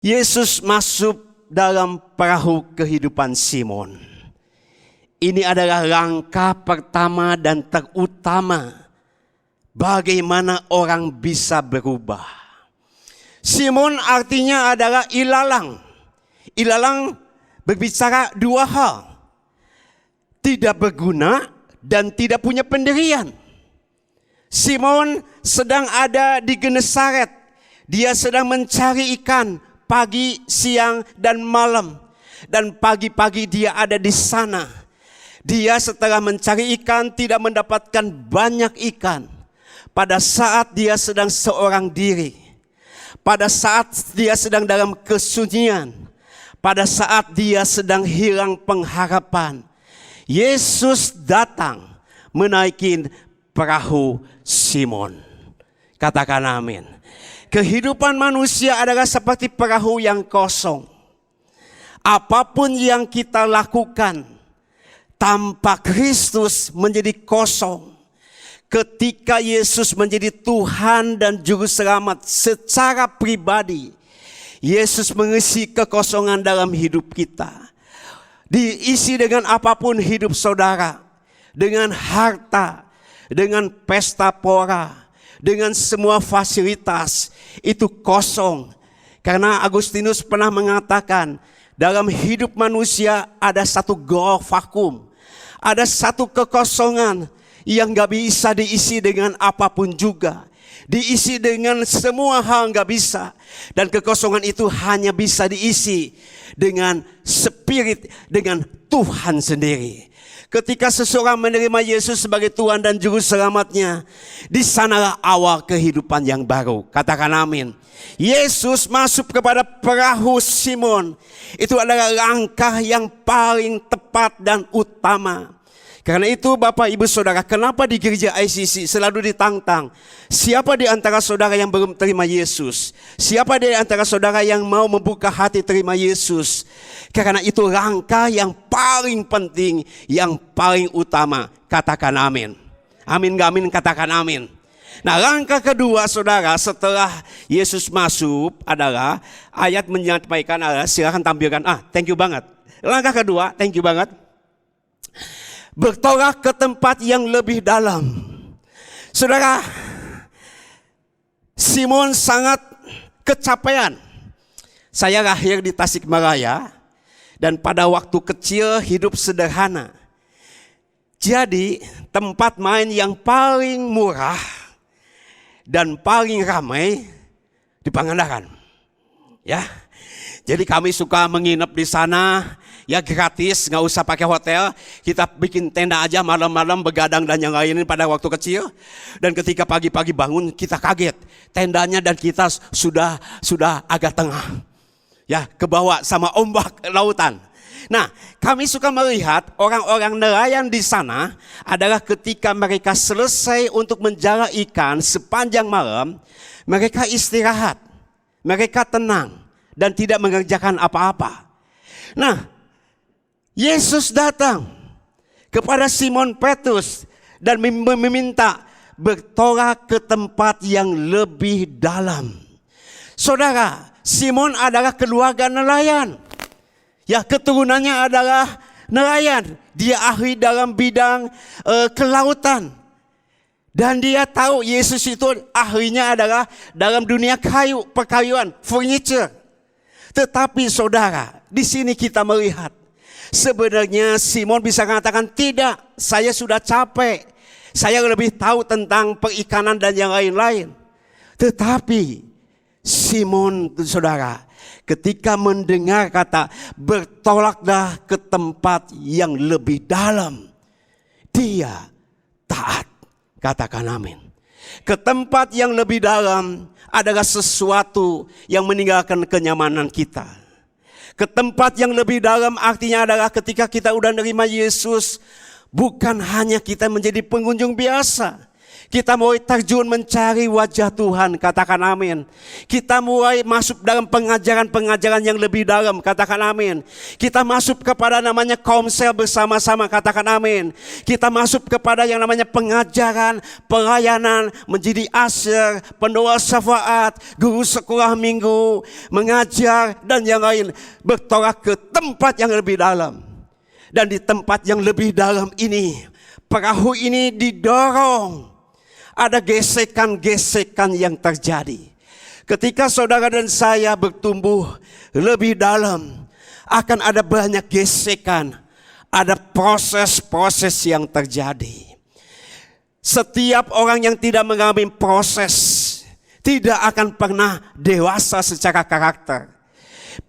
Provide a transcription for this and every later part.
Yesus masuk dalam perahu kehidupan Simon. Ini adalah langkah pertama dan terutama bagaimana orang bisa berubah. Simon artinya adalah ilalang. Ilalang berbicara dua hal. Tidak berguna dan tidak punya pendirian. Simon sedang ada di Genesaret. Dia sedang mencari ikan pagi, siang, dan malam. Dan pagi-pagi dia ada di sana. Dia setelah mencari ikan tidak mendapatkan banyak ikan. Pada saat dia sedang seorang diri. Pada saat dia sedang dalam kesunyian. Pada saat dia sedang hilang pengharapan. Yesus datang menaikin perahu Simon. Katakan amin. Kehidupan manusia adalah seperti perahu yang kosong. Apapun yang kita lakukan tanpa Kristus menjadi kosong. Ketika Yesus menjadi Tuhan dan Juru Selamat secara pribadi, Yesus mengisi kekosongan dalam hidup kita. Diisi dengan apapun hidup saudara, dengan harta, dengan pesta pora, dengan semua fasilitas, itu kosong. Karena Agustinus pernah mengatakan, dalam hidup manusia ada satu gol vakum. Ada satu kekosongan yang gak bisa diisi dengan apapun juga. Diisi dengan semua hal gak bisa. Dan kekosongan itu hanya bisa diisi dengan spirit, dengan Tuhan sendiri. Ketika seseorang menerima Yesus sebagai Tuhan dan Juru Selamatnya, di sanalah awal kehidupan yang baru. Katakan amin. Yesus masuk kepada perahu Simon. Itu adalah langkah yang paling tepat dan utama. Karena itu Bapak Ibu Saudara, kenapa di gereja ICC selalu ditantang, siapa di antara saudara yang belum terima Yesus? Siapa di antara saudara yang mau membuka hati terima Yesus? Karena itu langkah yang paling penting, yang paling utama. Katakan amin. Amin gak amin, katakan amin. Nah, langkah kedua saudara setelah Yesus masuk adalah ayat menyampaikan, silakan tampilkan. Thank you banget. Langkah kedua, thank you banget. Bertolak ke tempat yang lebih dalam. Saudara, Simon sangat kecapean. Saya lahir di Tasikmalaya dan pada waktu kecil hidup sederhana. Jadi tempat main yang paling murah dan paling ramai di Pangandaran. Ya. Jadi kami suka menginap di sana. Ya gratis, nggak usah pakai hotel. Kita bikin tenda aja malam-malam, begadang dan yang lain pada waktu kecil. Dan ketika pagi-pagi bangun kita kaget. Tendanya dan kita sudah agak tengah. Ya, kebawa sama ombak lautan. Nah, kami suka melihat orang-orang nelayan di sana adalah ketika mereka selesai untuk menjala ikan sepanjang malam, mereka istirahat. Mereka tenang dan tidak mengerjakan apa-apa. Nah, Yesus datang kepada Simon Petrus dan meminta bertolak ke tempat yang lebih dalam. Saudara, Simon adalah keluarga nelayan. Ya, keturunannya adalah nelayan. Dia ahli dalam bidang kelautan. Dan dia tahu Yesus itu ahlinya adalah dalam dunia kayu, perkayuan, furniture. Tetapi saudara, di sini kita melihat sebenarnya Simon bisa mengatakan, tidak, saya sudah capek. Saya lebih tahu tentang perikanan dan yang lain-lain. Tetapi Simon, saudara, ketika mendengar kata bertolaklah ke tempat yang lebih dalam, dia taat. Katakan amin. Ke tempat yang lebih dalam adalah sesuatu yang meninggalkan kenyamanan kita. Ke tempat yang lebih dalam artinya adalah ketika kita udah nerima Yesus, bukan hanya kita menjadi pengunjung biasa. Kita mulai terjun mencari wajah Tuhan, katakan amin. Kita mulai masuk dalam pengajaran-pengajaran yang lebih dalam, katakan amin. Kita masuk kepada namanya komsel bersama-sama, katakan amin. Kita masuk kepada yang namanya pengajaran, pelayanan, menjadi asyir, pendoa syafaat, guru sekolah minggu, mengajar, dan yang lain. Bertolak ke tempat yang lebih dalam. Dan di tempat yang lebih dalam ini, perahu ini didorong. Ada gesekan-gesekan yang terjadi. Ketika saudara dan saya bertumbuh lebih dalam, akan ada banyak gesekan. Ada proses-proses yang terjadi. Setiap orang yang tidak mengalami proses, tidak akan pernah dewasa secara karakter.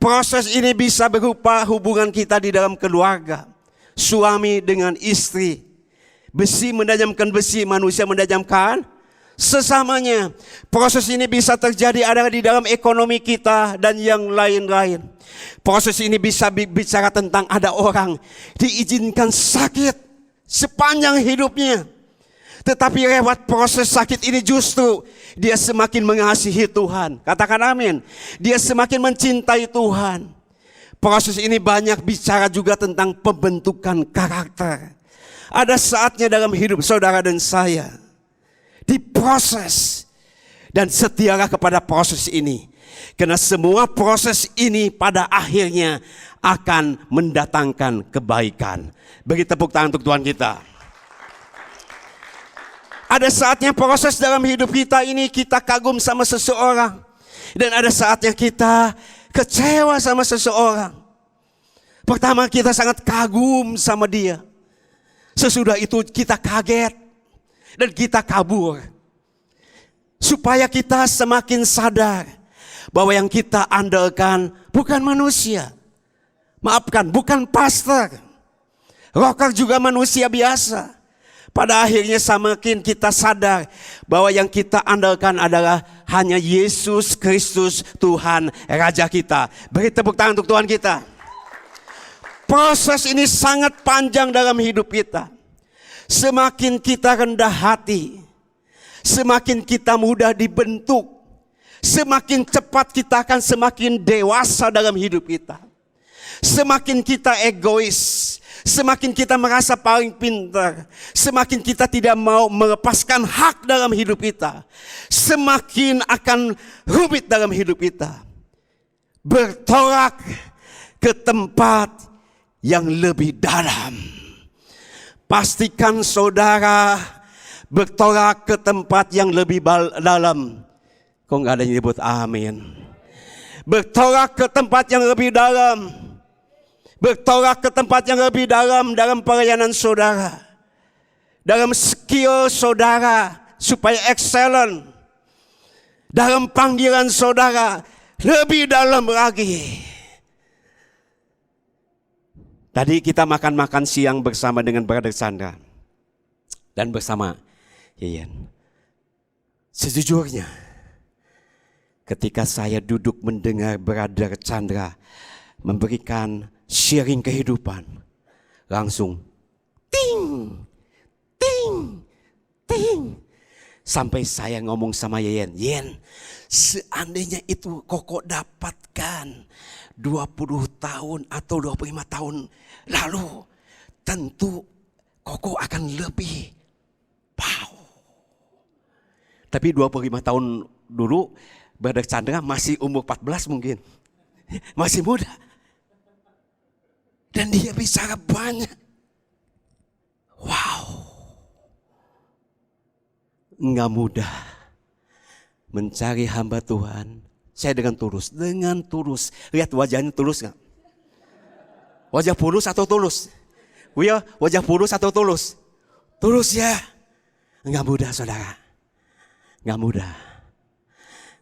Proses ini bisa berupa hubungan kita di dalam keluarga. Suami dengan istri. Besi menajamkan besi, manusia menajamkan sesamanya. Proses ini bisa terjadi ada di dalam ekonomi kita dan yang lain-lain. Proses ini bisa bicara tentang ada orang diizinkan sakit sepanjang hidupnya. Tetapi lewat proses sakit ini justru dia semakin mengasihi Tuhan. Katakan amin. Dia semakin mencintai Tuhan. Proses ini banyak bicara juga tentang pembentukan karakter. Ada saatnya dalam hidup saudara dan saya diproses, dan setialah kepada proses ini. Karena semua proses ini pada akhirnya akan mendatangkan kebaikan. Beri tepuk tangan untuk Tuhan kita. Ada saatnya proses dalam hidup kita ini kita kagum sama seseorang. Dan ada saatnya kita kecewa sama seseorang. Pertama kita sangat kagum sama dia. Sesudah itu kita kaget dan kita kabur. Supaya kita semakin sadar bahwa yang kita andalkan bukan manusia. Maafkan, bukan pastor. Rocker juga manusia biasa. Pada akhirnya semakin kita sadar bahwa yang kita andalkan adalah hanya Yesus Kristus Tuhan Raja kita. Beri tepuk tangan untuk Tuhan kita. Proses ini sangat panjang dalam hidup kita. Semakin kita rendah hati, semakin kita mudah dibentuk, semakin cepat kita akan semakin dewasa dalam hidup kita. Semakin kita egois, semakin kita merasa paling pintar, semakin kita tidak mau melepaskan hak dalam hidup kita, semakin akan rumit dalam hidup kita. Bertolak ke tempat yang lebih dalam. Pastikan saudara bertolak ke tempat yang lebih dalam. Kok nggak ada yang nyebut amin? Bertolak ke tempat yang lebih dalam. Bertolak ke tempat yang lebih dalam pelayanan saudara. Dalam skill saudara supaya excellent. Dalam panggilan saudara lebih dalam lagi. Tadi kita makan siang bersama dengan Brother Chandra dan bersama Yeyen. Sejujurnya, ketika saya duduk mendengar Brother Chandra memberikan sharing kehidupan, langsung ting, ting, ting. Sampai saya ngomong sama Yeyen, Yen, seandainya itu Koko dapatkan 20 tahun atau 25 tahun lalu, tentu Koko akan lebih wow. Tapi 25 tahun dulu Brother Chandra masih umur 14 mungkin. Masih muda. Dan dia bicara banyak. Wow. Enggak mudah mencari hamba Tuhan. Saya dengan tulus. Lihat wajahnya tulus enggak? Wajah tulus atau tulus? Wia, wajah tulus atau tulus? Tulus ya. Enggak mudah saudara. Enggak mudah.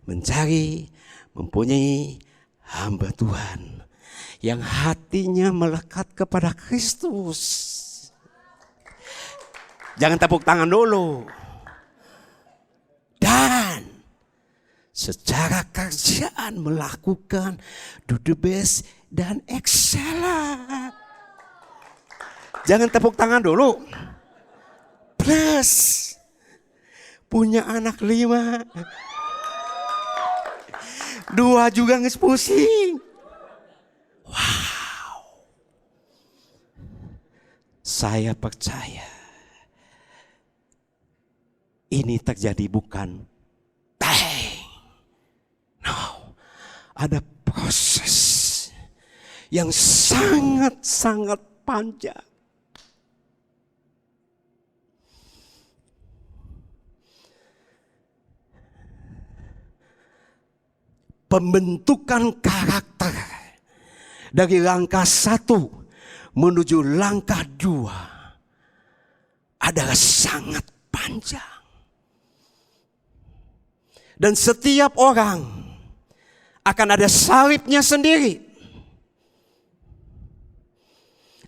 Mencari, mempunyai hamba Tuhan yang hatinya melekat kepada Kristus. Jangan tepuk tangan dulu. Dan secara kerjaan melakukan do the best dan excellent. Jangan tepuk tangan dulu. Plus punya anak 5. 2 juga nges pusing. Wow. Saya percaya ini terjadi bukan bang. No. Ada proses yang sangat-sangat panjang. Pembentukan karakter dari langkah 1 menuju langkah 2 adalah sangat panjang. Dan setiap orang akan ada salibnya sendiri.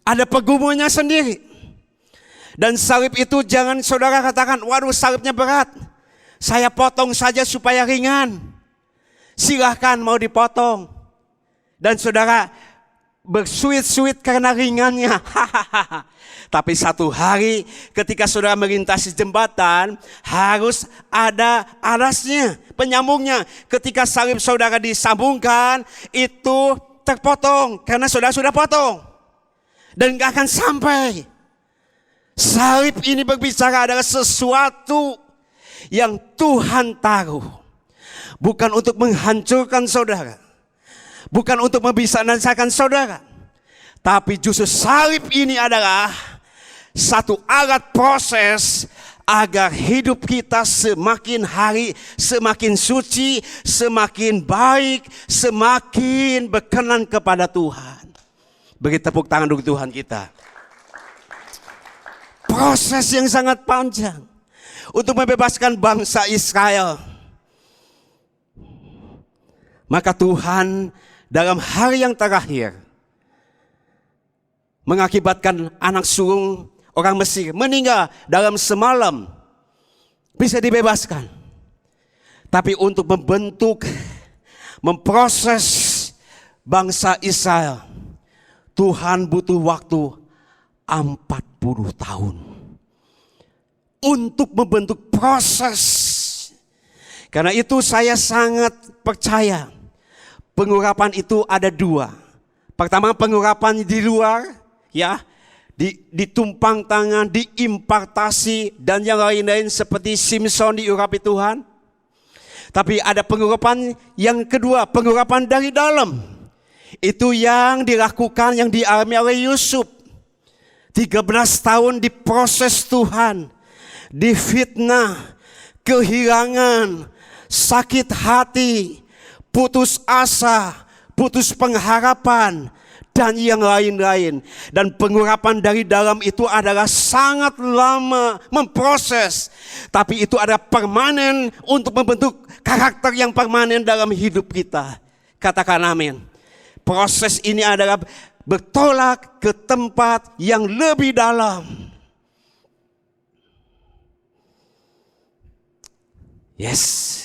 Ada pegumulannya sendiri. Dan salib itu jangan saudara katakan, waduh salibnya berat. Saya potong saja supaya ringan. Silahkan mau dipotong. Dan saudara bersuit-suit karena ringannya. Tapi satu hari ketika saudara melintasi jembatan, harus ada alasnya, penyambungnya. Ketika salib saudara disambungkan, itu terpotong karena saudara sudah potong. Dan gak akan sampai. Salib ini berbicara adalah sesuatu yang Tuhan taruh. Bukan untuk menghancurkan saudara. Bukan untuk membinasakan saudara. Tapi justru salib ini adalah satu alat proses agar hidup kita semakin hari semakin suci, semakin baik, semakin berkenan kepada Tuhan. Beri tepuk tangan untuk Tuhan kita. Proses yang sangat panjang untuk membebaskan bangsa Israel. Maka Tuhan dalam hari yang terakhir mengakibatkan anak sulung orang Mesir meninggal dalam semalam. Bisa dibebaskan. Tapi untuk membentuk, memproses bangsa Israel, Tuhan butuh waktu 40 tahun. Untuk membentuk proses. Karena itu saya sangat percaya. Pengurapan itu ada 2. Pertama pengurapan di luar, ya, ditumpang tangan, diimpartasi dan yang lain-lain seperti Simson diurapi Tuhan. Tapi ada pengurapan yang kedua, pengurapan dari dalam. Itu yang dilakukan, yang dialami oleh Yusuf. 13 tahun diproses Tuhan, difitnah, kehilangan, sakit hati, putus asa, putus pengharapan, dan yang lain-lain. Dan pengurapan dari dalam itu adalah sangat lama memproses. Tapi itu ada permanen untuk membentuk karakter yang permanen dalam hidup kita. Katakan amin. Proses ini adalah bertolak ke tempat yang lebih dalam. Yes.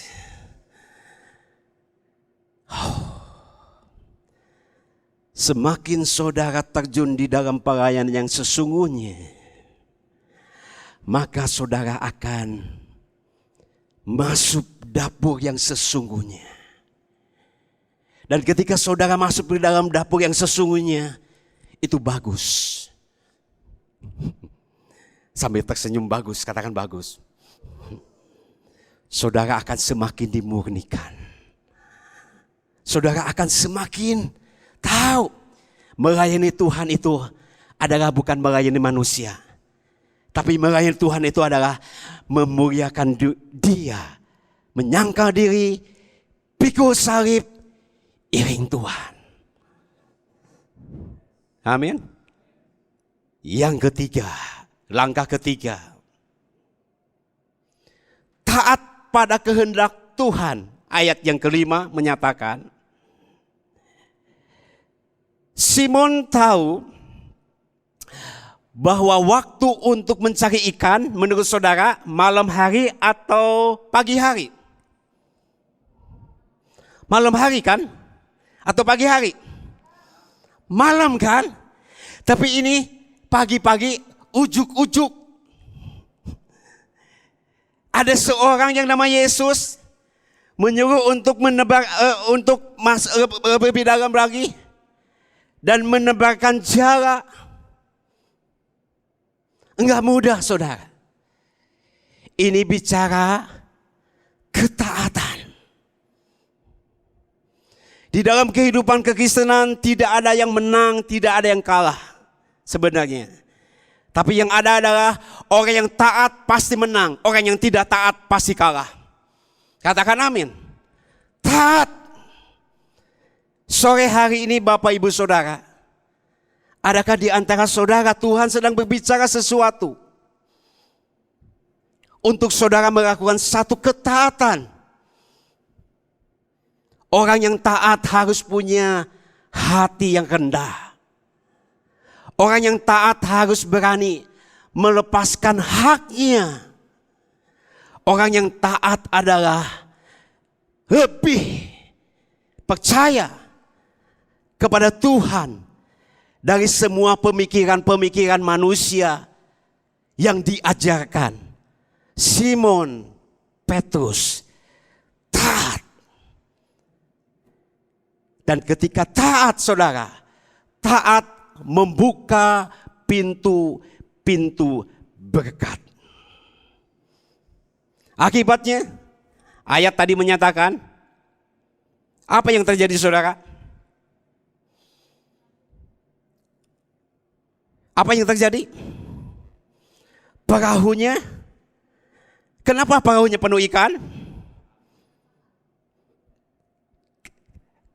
Semakin saudara terjun di dalam pelayanan yang sesungguhnya, maka saudara akan masuk dapur yang sesungguhnya. Dan ketika saudara masuk di dalam dapur yang sesungguhnya, itu bagus. Sambil tersenyum bagus, katakan bagus. Saudara akan semakin dimurnikan. Saudara akan semakin tahu melayani Tuhan itu adalah bukan melayani manusia. Tapi melayani Tuhan itu adalah memuliakan Dia. Menyangkal diri, pikul salib, iring Tuhan. Amin. Yang ketiga, langkah ketiga. Taat pada kehendak Tuhan. Ayat yang kelima menyatakan, Simon tahu bahwa waktu untuk mencari ikan menurut saudara malam hari atau pagi hari? Malam hari kan? Atau pagi hari? Malam kan? Tapi ini pagi-pagi ujuk-ujuk. Ada seorang yang nama Yesus menyuruh untuk lebih dalam lagi dan menebarkan jarak. Enggak mudah, saudara. Ini bicara ketaatan. Di dalam kehidupan kekristenan tidak ada yang menang, tidak ada yang kalah sebenarnya. Tapi yang ada adalah orang yang taat pasti menang, orang yang tidak taat pasti kalah. Katakan amin. Taat. Sore hari ini Bapak Ibu Saudara, adakah di antara saudara Tuhan sedang berbicara sesuatu untuk saudara melakukan satu ketaatan? Orang yang taat harus punya hati yang rendah. Orang yang taat harus berani melepaskan haknya. Orang yang taat adalah lebih percaya kepada Tuhan dari semua pemikiran-pemikiran manusia yang diajarkan. Simon Petrus taat. Dan ketika taat, saudara, taat membuka pintu-pintu berkat. Akibatnya, ayat tadi menyatakan, apa yang terjadi, saudara? Apa yang terjadi? Perahunya, kenapa perahunya penuh ikan?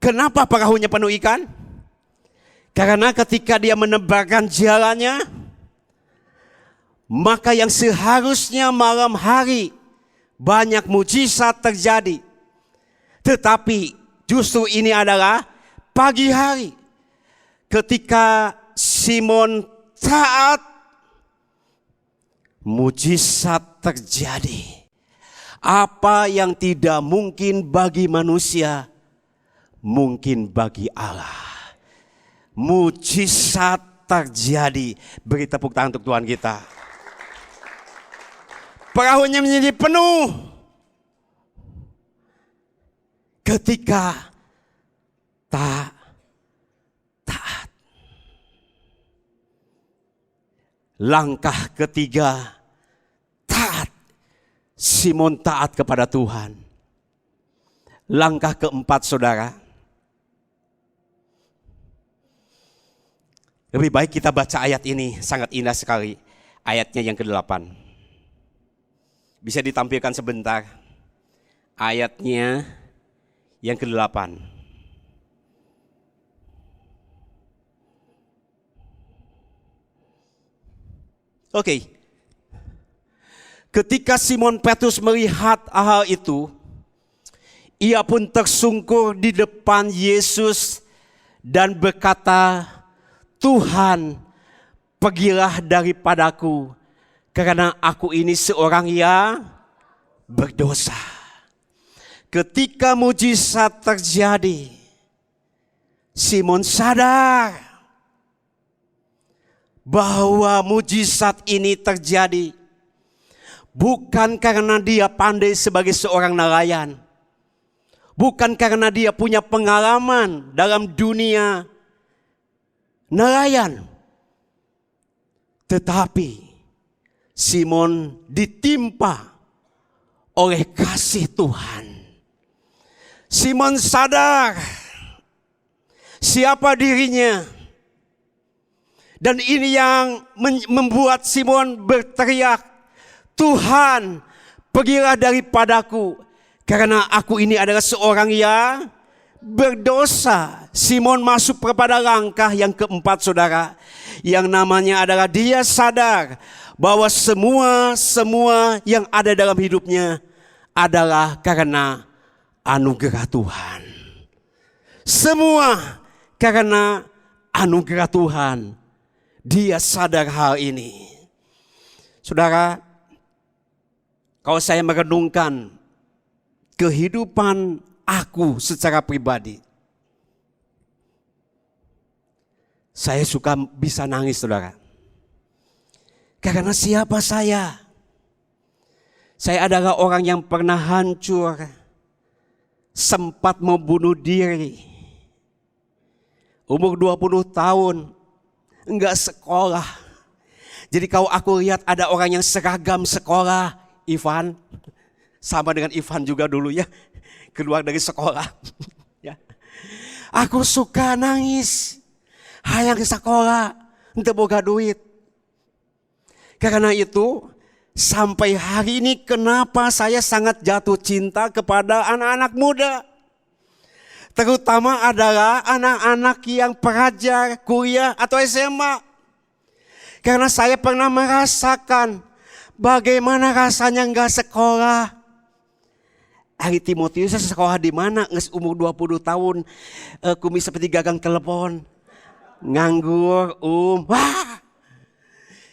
Kenapa perahunya penuh ikan? Karena ketika dia menebarkan jalannya, maka yang seharusnya malam hari banyak mujizat terjadi. Tetapi justru ini adalah pagi hari. Ketika Simon taat, mujizat terjadi. Apa yang tidak mungkin bagi manusia, mungkin bagi Allah. Mujizat terjadi. Beri tepuk tangan untuk Tuhan kita. Perahunya menjadi penuh ketika taat. Langkah ketiga, taat. Simon taat kepada Tuhan. Langkah keempat, saudara, lebih baik kita baca ayat ini, sangat indah sekali. Ayatnya yang ke-8. Bisa ditampilkan sebentar. Ayatnya yang ke-8. Oke. Ketika Simon Petrus melihat hal itu, ia pun tersungkur di depan Yesus dan berkata, Tuhan, pergilah daripadaku, karena aku ini seorang yang berdosa. Ketika mujizat terjadi, Simon sadar bahwa mujizat ini terjadi bukan karena dia pandai sebagai seorang nelayan, bukan karena dia punya pengalaman dalam dunia nelayan, tetapi Simon ditimpa oleh kasih Tuhan. Simon sadar siapa dirinya, dan ini yang membuat Simon berteriak, Tuhan, pergilah daripadaku, karena aku ini adalah seorang yang berdosa. Simon masuk kepada langkah yang keempat, saudara, yang namanya adalah dia sadar bahwa semua yang ada dalam hidupnya adalah karena anugerah Tuhan. Semua karena anugerah Tuhan. Dia sadar hal ini. Saudara, kalau saya merenungkan kehidupan aku secara pribadi, saya suka bisa nangis, saudara. Karena siapa saya? Saya adalah orang yang pernah hancur, sempat mau bunuh diri. Umur 20 tahun, enggak sekolah. Jadi kalau aku lihat ada orang yang seragam sekolah, Ivan, sama dengan Ivan juga dulu ya, keluar dari sekolah. Ya. Aku suka nangis, hayang sekolah, untuk boga duit. Karena itu, sampai hari ini kenapa saya sangat jatuh cinta kepada anak-anak muda. Terutama adalah anak-anak yang pelajar, kuliah atau SMA. Karena saya pernah merasakan bagaimana rasanya enggak sekolah. Ari Timotius sekolah di mana? Nges umur 20 tahun, kumis seperti gagang telepon. Nganggur, wah.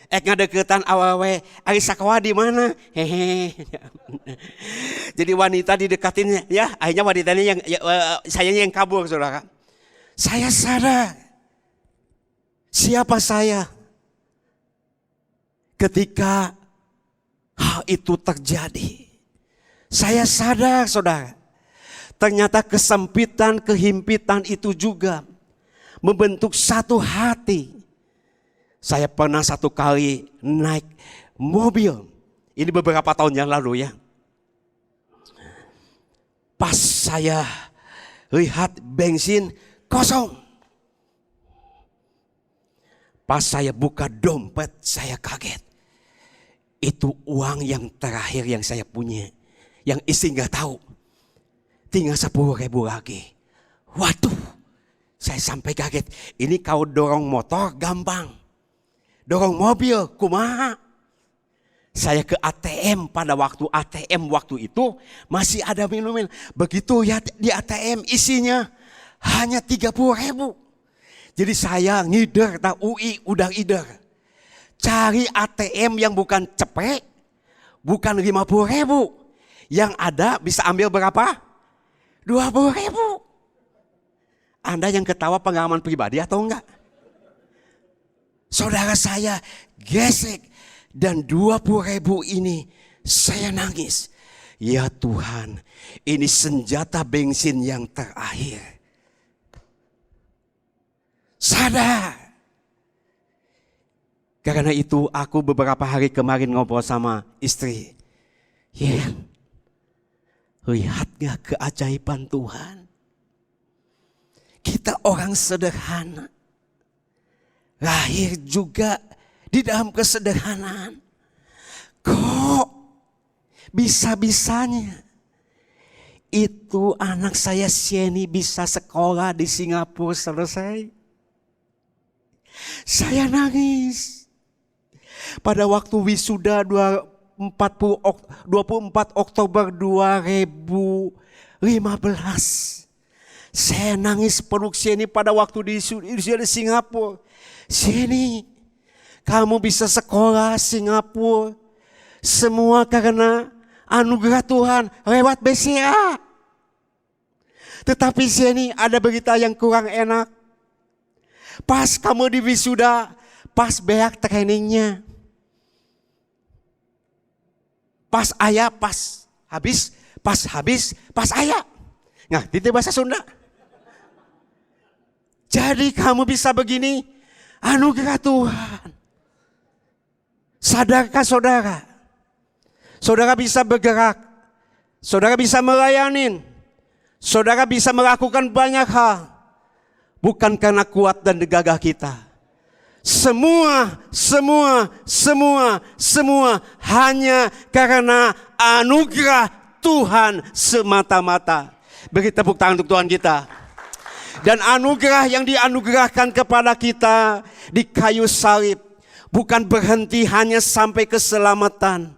Ngadeketan awewe, ari sekolah di mana? Hehe. Jadi wanita didekatin ya, akhirnya wanitanya yang saya yang kabur, saudara. Saya sadar siapa saya ketika hal itu terjadi. Saya sadar, saudara, ternyata kesempitan, kehimpitan itu juga membentuk satu hati. Saya pernah satu kali naik mobil, ini beberapa tahun yang lalu ya. Pas saya lihat bensin kosong. Pas saya buka dompet, saya kaget. Itu uang yang terakhir yang saya punya. Yang istri gak tahu. Tinggal 10.000 lagi. Waduh, saya sampai kaget. Ini kau dorong motor gampang. Dorong mobil, kumaha. Saya ke ATM pada waktu ATM waktu itu masih ada minuman. Begitu ya di ATM isinya hanya 30.000. Jadi saya ngider, tak UI udah ider. Cari ATM yang bukan cepet, bukan 50.000. Yang ada bisa ambil berapa? 20.000. Anda yang ketawa pengalaman pribadi atau enggak? Saudara saya gesek dan 20.000 ini saya nangis. Ya Tuhan, ini senjata bensin yang terakhir. Sadar. Karena itu aku beberapa hari kemarin ngobrol sama istri. Ya, lihat gak keajaiban Tuhan? Kita orang sederhana. Lahir juga di dalam kesederhanaan. Kok bisa-bisanya itu anak saya Sieni bisa sekolah di Singapura selesai? Saya nangis. Pada waktu wisuda 24 Oktober 2015. Saya nangis peluk Sieni pada waktu di Singapura. Sieni, kamu bisa sekolah Singapura. Semua karena anugerah Tuhan lewat BCA. Tetapi Sieni, ada berita yang kurang enak. Pas kamu di wisuda, pas beak trainingnya. Pas ayah, pas habis, pas ayah. Nah, itu bahasa Sunda. Jadi kamu bisa begini, anugerah Tuhan. Sadarkah saudara? Saudara bisa bergerak. Saudara bisa melayanin. Saudara bisa melakukan banyak hal. Bukan karena kuat dan gagah kita. Semua hanya karena anugerah Tuhan semata-mata. Beri tepuk tangan untuk Tuhan kita. Dan anugerah yang dianugerahkan kepada kita di kayu salib bukan berhenti hanya sampai keselamatan.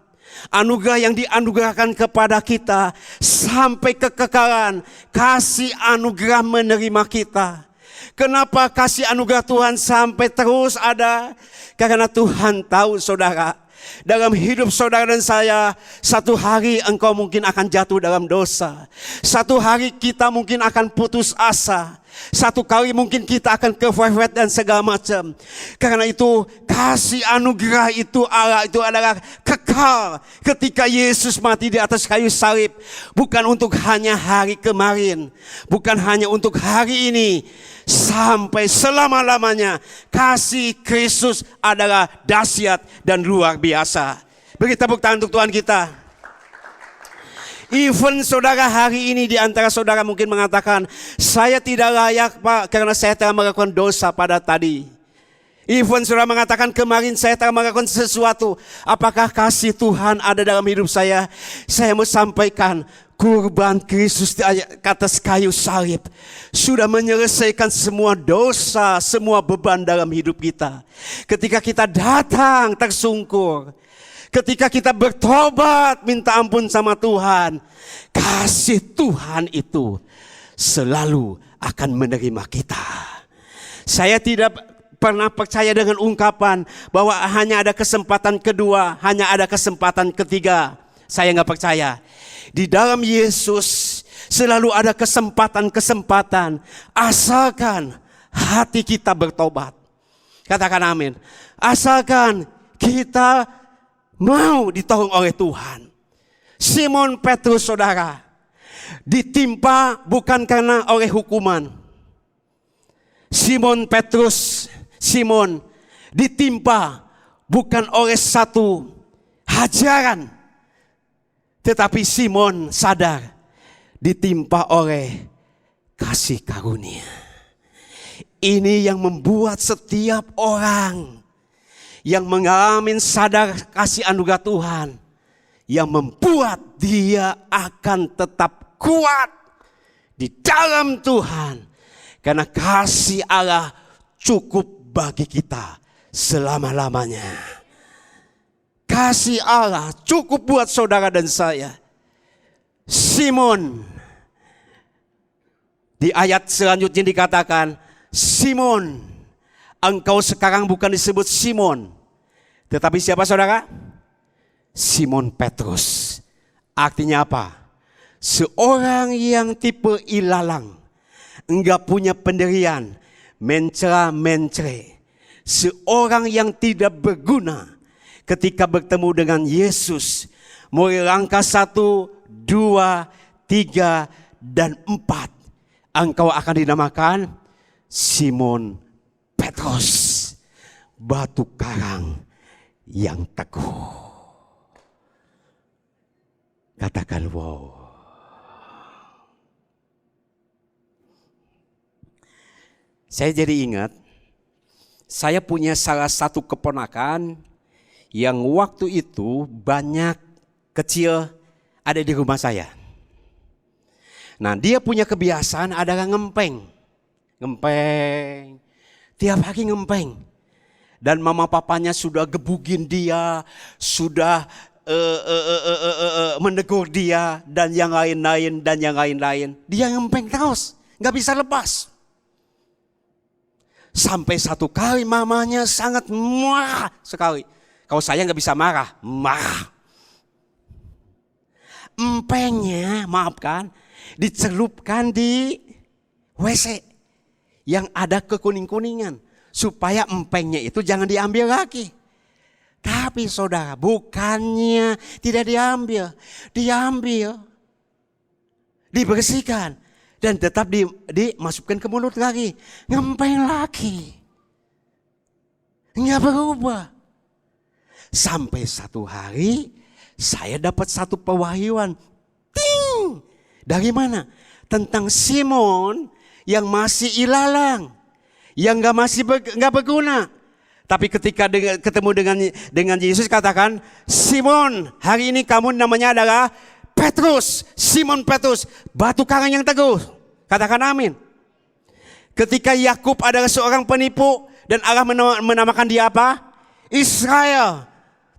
Anugerah yang dianugerahkan kepada kita sampai kekekalan. Kasih anugerah menerima kita. Kenapa kasih anugerah Tuhan sampai terus ada? Karena Tuhan tahu saudara, dalam hidup saudara dan saya, satu hari engkau mungkin akan jatuh dalam dosa. Satu hari kita mungkin akan putus asa. Satu kali mungkin kita akan kefefet dan segala macam. Karena itu kasih anugerah itu Allah itu adalah kekal. Ketika Yesus mati di atas kayu salib. Bukan untuk hanya hari kemarin. Bukan hanya untuk hari ini. Sampai selama-lamanya. Kasih Kristus adalah dahsyat dan luar biasa. Beri tepuk tangan untuk Tuhan kita. Even saudara hari ini di antara saudara mungkin mengatakan, saya tidak layak Pak karena saya telah melakukan dosa pada tadi. Even saudara mengatakan kemarin saya telah melakukan sesuatu. Apakah kasih Tuhan ada dalam hidup saya? Saya mau sampaikan kurban Kristus di atas kayu salib sudah menyelesaikan semua dosa, semua beban dalam hidup kita. Ketika kita datang tersungkur, ketika kita bertobat, minta ampun sama Tuhan, kasih Tuhan itu selalu akan menerima kita. Saya tidak pernah percaya dengan ungkapan bahwa hanya ada kesempatan kedua, hanya ada kesempatan ketiga. Saya nggak percaya. Di dalam Yesus selalu ada kesempatan-kesempatan, asalkan hati kita bertobat. Katakan amin. Asalkan kita mau ditolong oleh Tuhan. Simon Petrus saudara ditimpa bukan karena oleh hukuman. Simon ditimpa bukan oleh satu hajaran. Tetapi Simon sadar ditimpa oleh kasih karunia. Ini yang membuat setiap orang yang mengalami sadar kasih anugerah Tuhan, yang membuat dia akan tetap kuat di dalam Tuhan, karena kasih Allah cukup bagi kita selama-lamanya. Kasih Allah cukup buat saudara dan saya. Simon, di ayat selanjutnya dikatakan, Simon, engkau sekarang bukan disebut Simon, tetapi siapa saudara? Simon Petrus. Artinya apa? Seorang yang tipe ilalang, enggak punya pendirian, mencela-mencere. Seorang yang tidak berguna ketika bertemu dengan Yesus. Mulai langkah 1, 2, 3, dan 4. Engkau akan dinamakan Simon Petrus, batu karang yang teguh. Katakan wow. Saya jadi ingat, saya punya salah satu keponakan yang waktu itu banyak kecil ada di rumah saya. Nah, dia punya kebiasaan adalah ngempeng. Tiap hari ngempeng. Dan mama papanya sudah gebugin dia, sudah menegur dia, dan yang lain-lain. Dia ngempeng terus, gak bisa lepas. Sampai satu kali mamanya sangat marah sekali. Kalau saya gak bisa marah, marah. Empengnya, maafkan, dicelupkan di WC yang ada kekuning-kuningan. Supaya empengnya itu jangan diambil lagi. Tapi saudara, bukannya tidak diambil. Dibersihkan. Dan tetap dimasukkan ke mulut lagi. Ngempeng lagi. Nggak berubah. Sampai satu hari, saya dapat satu pewahyuan. Ting! Dari mana? Tentang Simon yang masih ilalang. Yang nggak berguna. Tapi ketika ketemu dengan Yesus katakan, Simon, hari ini kamu namanya adalah Petrus, Simon Petrus, batu karang yang teguh. Katakan amin. Ketika Yakub adalah seorang penipu dan Allah menamakan dia apa? Israel.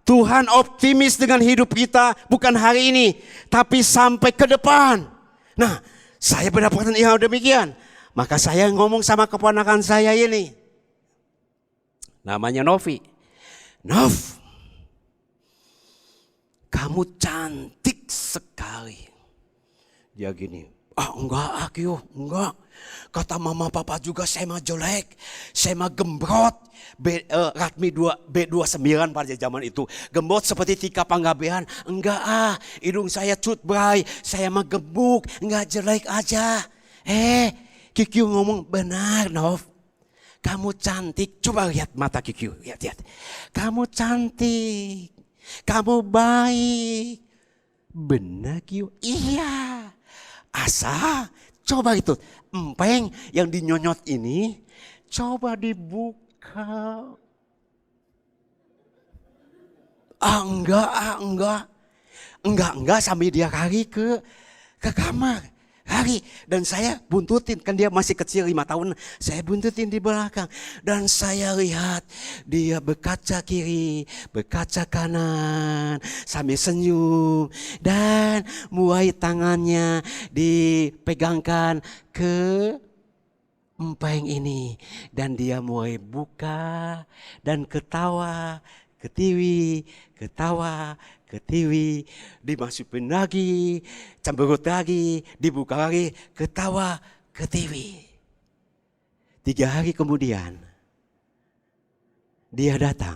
Tuhan optimis dengan hidup kita bukan hari ini, tapi sampai ke depan. Nah, saya mendapatkan hal demikian. Maka saya ngomong sama keponakan saya ini. Namanya Novi. Nov, kamu cantik sekali. Dia gini, Enggak Kyo, enggak. Kata mama papa juga saya mah jelek, saya mah gembrot. Ratmi B29 pada zaman itu. Gembrot seperti Tika Panggabean. Enggak hidung saya cutbray, saya mah gemuk, enggak jelek aja. Kikyu ngomong benar Nov. Kamu cantik, coba lihat mata Kikyu, lihat. Kamu cantik, kamu baik. Benar Kikyu? Iya. Asa, coba itu empeng yang dinyonyot ini, coba dibuka. Enggak sampai dia lari ke kamar. Lari, dan saya buntutin, kan dia masih kecil 5 tahun, saya buntutin di belakang. Dan saya lihat dia berkaca kiri, berkaca kanan, sambil senyum. Dan mulai tangannya dipegangkan ke empeng ini. Dan dia mulai buka dan ketawa, ketiwi, ketawa, ketiwi, dimasukin lagi, cemberut lagi, dibuka lagi, ketawa, ketiwi. 3 hari kemudian, dia datang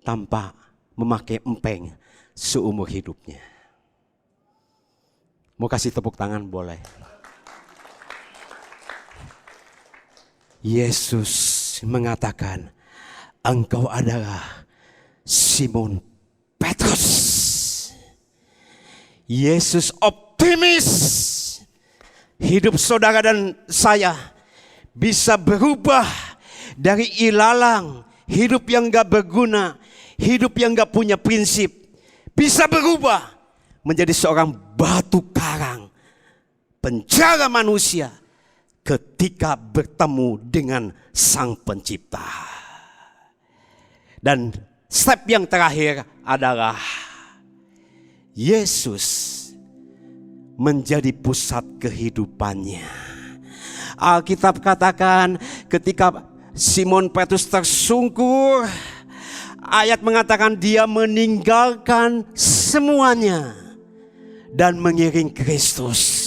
tanpa memakai empeng seumur hidupnya. Mau kasih tepuk tangan boleh? Yesus mengatakan, engkau adalah Simon Petrus. Yesus optimis hidup saudara dan saya bisa berubah dari ilalang, hidup yang gak berguna, hidup yang gak punya prinsip, bisa berubah menjadi seorang batu karang, penjara manusia ketika bertemu dengan Sang Pencipta. Dan step yang terakhir adalah Yesus menjadi pusat kehidupannya. Alkitab katakan ketika Simon Petrus tersungkur, ayat mengatakan dia meninggalkan semuanya dan mengiring Kristus.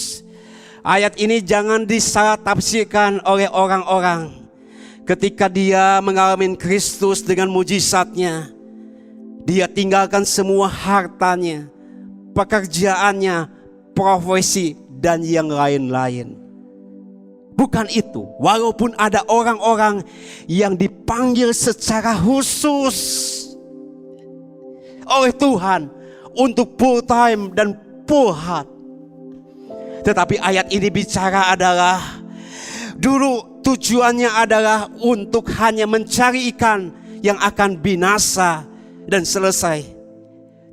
Ayat ini jangan disalah tafsirkan oleh orang-orang. Ketika dia mengalami Kristus dengan mujizatnya, dia tinggalkan semua hartanya, pekerjaannya, profesi, dan yang lain-lain. Bukan itu, walaupun ada orang-orang yang dipanggil secara khusus oleh Tuhan untuk full time dan full heart. Tetapi ayat ini bicara adalah dulu tujuannya adalah untuk hanya mencari ikan yang akan binasa dan selesai.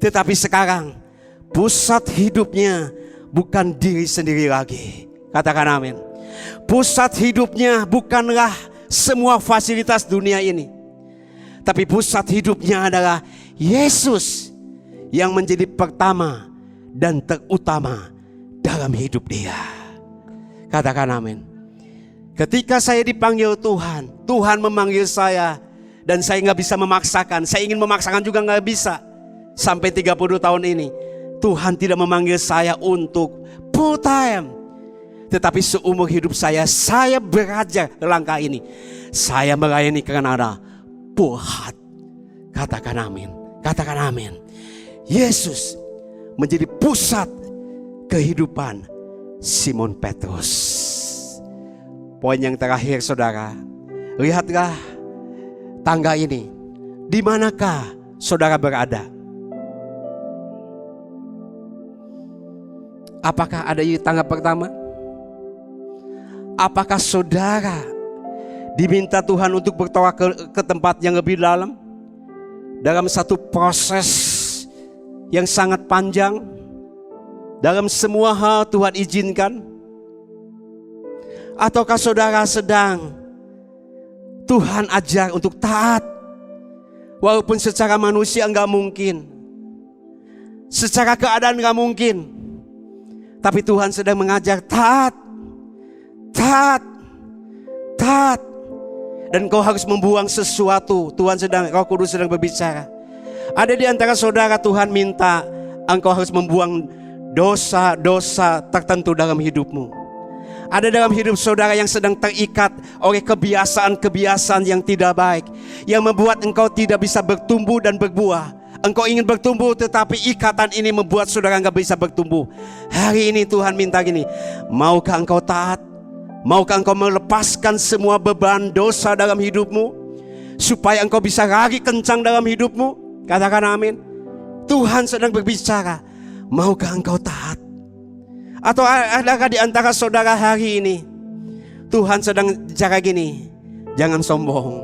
Tetapi sekarang pusat hidupnya bukan diri sendiri lagi. Katakan amin. Pusat hidupnya bukanlah semua fasilitas dunia ini. Tapi pusat hidupnya adalah Yesus yang menjadi pertama dan terutama dalam hidup dia. Katakan amin. Ketika saya dipanggil Tuhan, Tuhan memanggil saya, dan saya gak bisa memaksakan. Saya ingin memaksakan juga gak bisa. Sampai 30 tahun ini Tuhan tidak memanggil saya untuk full time. Tetapi seumur hidup saya belajar langkah ini. Saya melayani karena ada full heart. Katakan amin. Katakan amin. Yesus menjadi pusat kehidupan Simon Petrus. Poin yang terakhir saudara, lihatlah tangga ini. Di manakah saudara berada? Apakah ada di tangga pertama? Apakah saudara diminta Tuhan untuk bertoa ke tempat yang lebih dalam? Dalam satu proses yang sangat panjang, dalam semua hal Tuhan izinkan? Ataukah saudara sedang Tuhan ajar untuk taat, walaupun secara manusia enggak mungkin, secara keadaan enggak mungkin, tapi Tuhan sedang mengajar taat, taat, taat. Dan kau harus membuang sesuatu. Tuhan sedang, Roh Kudus sedang berbicara. Ada di antara saudara Tuhan minta engkau harus membuang dosa-dosa tertentu dalam hidupmu. Ada dalam hidup saudara yang sedang terikat oleh kebiasaan-kebiasaan yang tidak baik, yang membuat engkau tidak bisa bertumbuh dan berbuah. Engkau ingin bertumbuh tetapi ikatan ini membuat saudara enggak bisa bertumbuh. Hari ini Tuhan minta gini, maukah engkau taat? Maukah engkau melepaskan semua beban dosa dalam hidupmu, supaya engkau bisa lari kencang dalam hidupmu? Katakan amin. Tuhan sedang berbicara, maukah engkau taat? Atau adakah di antara saudara hari ini Tuhan sedang bicara gini, jangan sombong,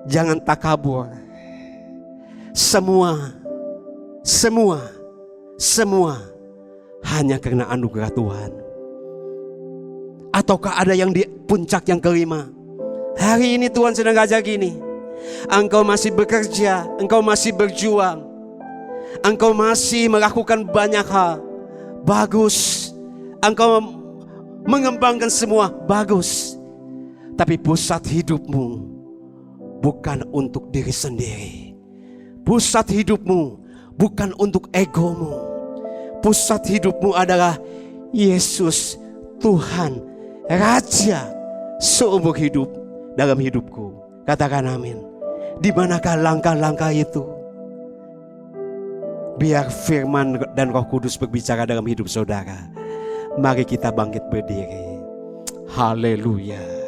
jangan takabur. Semua hanya karena anugerah Tuhan. Ataukah ada yang di puncak yang kelima? Hari ini Tuhan sedang ngajak gini, engkau masih bekerja, engkau masih berjuang, engkau masih melakukan banyak hal, bagus. Engkau mengembangkan semua, bagus. Tapi pusat hidupmu bukan untuk diri sendiri. Pusat hidupmu bukan untuk egomu. Pusat hidupmu adalah Yesus, Tuhan, Raja seumur hidup dalam hidupku. Katakan amin. Di manakah langkah-langkah itu? Biar firman dan Roh Kudus berbicara dalam hidup saudara. Mari kita bangkit berdiri. Haleluya.